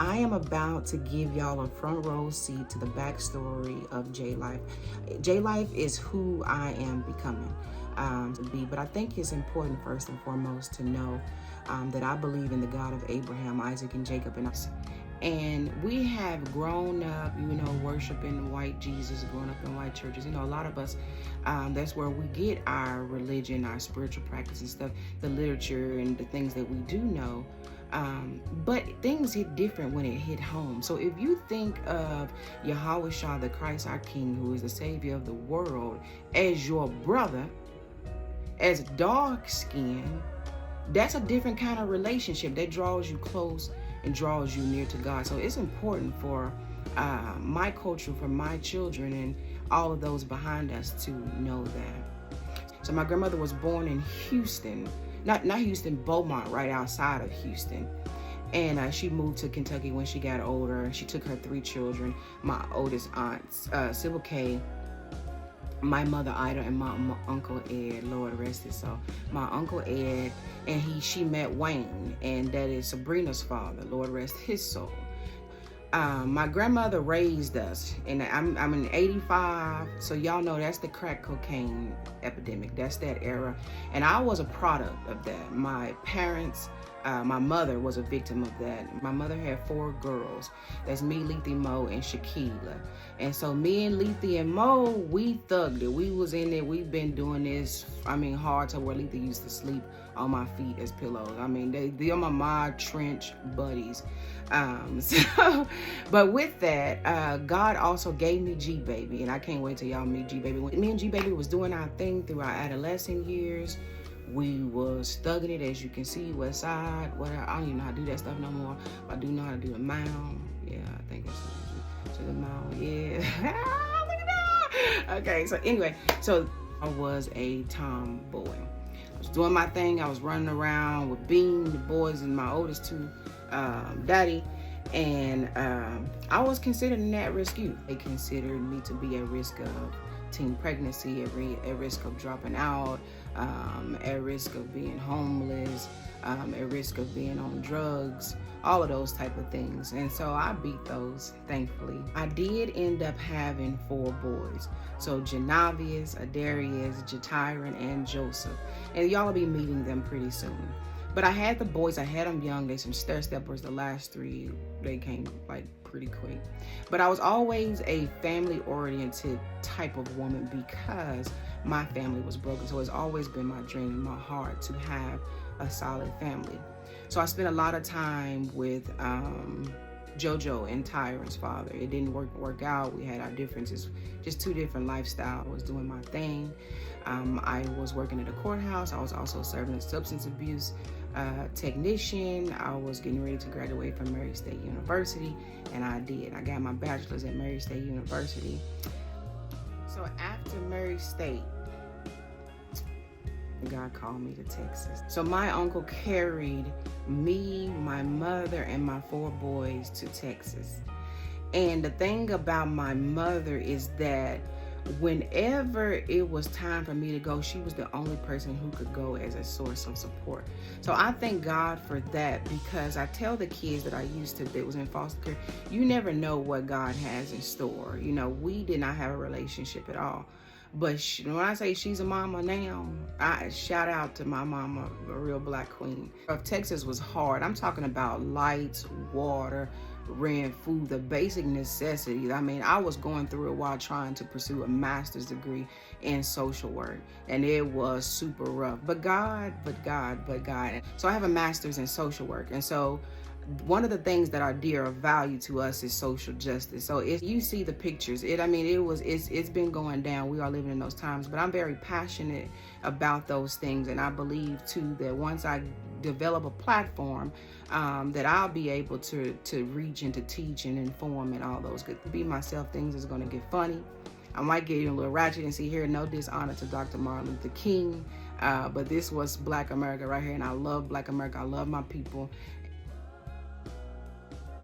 I am about to give y'all a front row seat to the backstory of J Life. J Life is who I am becoming to be, but I think it's important first and foremost to know that I believe in the God of Abraham, Isaac, and Jacob, and us. And we have grown up, worshiping white Jesus, growing up in white churches. A lot of us, that's where we get our religion, our spiritual practice and stuff, the literature and the things that we do know. But things hit different when it hit home. So if you think of Yahawashi, the Christ our King, who is the Savior of the world, as your brother, as dark skin, that's a different kind of relationship that draws you close and draws you near to God. So it's important for my culture, for my children, and all of those behind us to know that. So my grandmother was born in Houston, not Houston, Beaumont, right outside of Houston. And she moved to Kentucky when she got older. She took her 3 children, my oldest aunt, Sybil K, my mother Ida, and my uncle Ed, Lord rest his soul. My uncle Ed, and she met Wayne, and that is Sabrina's father, Lord rest his soul. My grandmother raised us, and I'm in 85, so y'all know that's the crack cocaine epidemic. That's that era, and I was a product of that. My parents, my mother was a victim of that. My mother had 4 girls. That's me, Letha, Mo, and Shaquila. And so me and Letha and Mo, we thugged it. We was in it. We've been doing this, hard to where Letha used to sleep on my feet as pillows. They are my trench buddies. But with that, God also gave me G-Baby, and I can't wait till y'all meet G-Baby. When me and G-Baby was doing our thing through our adolescent years, we was thugging it, as you can see, West Side, whatever. I don't even know how to do that stuff no more. I do know how to do the mound. Yeah, I think it's to the mound. Yeah. Look at that. Okay, so anyway, so I was a tomboy. I was doing my thing. I was running around with Bean, the boys, and my oldest 2, Daddy. And I was considered an at-risk youth. They considered me to be at risk of teen pregnancy, at risk of dropping out, at risk of being homeless, at risk of being on drugs, all of those type of things. And so I beat those, thankfully. I did end up having 4 boys. So Janavius, Adarius, Jatiron, and Joseph. And y'all will be meeting them pretty soon. But I had the boys, I had them young. They some stair-steppers. The last 3, they came like pretty quick. But I was always a family-oriented type of woman because my family was broken. So it's always been my dream in my heart to have a solid family. So I spent a lot of time with JoJo and Tyron's father. It didn't work out. We had our differences, just 2 different lifestyles. I was doing my thing. I was working at a courthouse. I was also serving as substance abuse technician. I was getting ready to graduate from Murray State University, and I did. I got my bachelor's at Murray State University. So after Murray State, God called me to Texas. So my uncle carried me, my mother, and my 4 boys to Texas. And the thing about my mother is that whenever it was time for me to go, she was the only person who could go as a source of support. So I thank God for that, because I tell the kids that I used to, that was in foster care, you never know what God has in store. We did not have a relationship at all. But when I say she's a mama now, I shout out to my mama, a real black queen. Texas was hard. I'm talking about lights, water, rent, food, the basic necessities. I was going through it while trying to pursue a master's degree in social work, and it was super rough. But God. So I have a master's in social work, and so one of the things that are dear of value to us is social justice. So if you see the pictures, it's been going down. We are living in those times, but I'm very passionate about those things. And I believe too that once I develop a platform, that I'll be able to reach and to teach and inform and all those good. Be myself, things is going to get funny. I might get a little ratchet and see here, no dishonor to Dr. Martin Luther King. But this was Black America right here, and I love Black America. I love my people,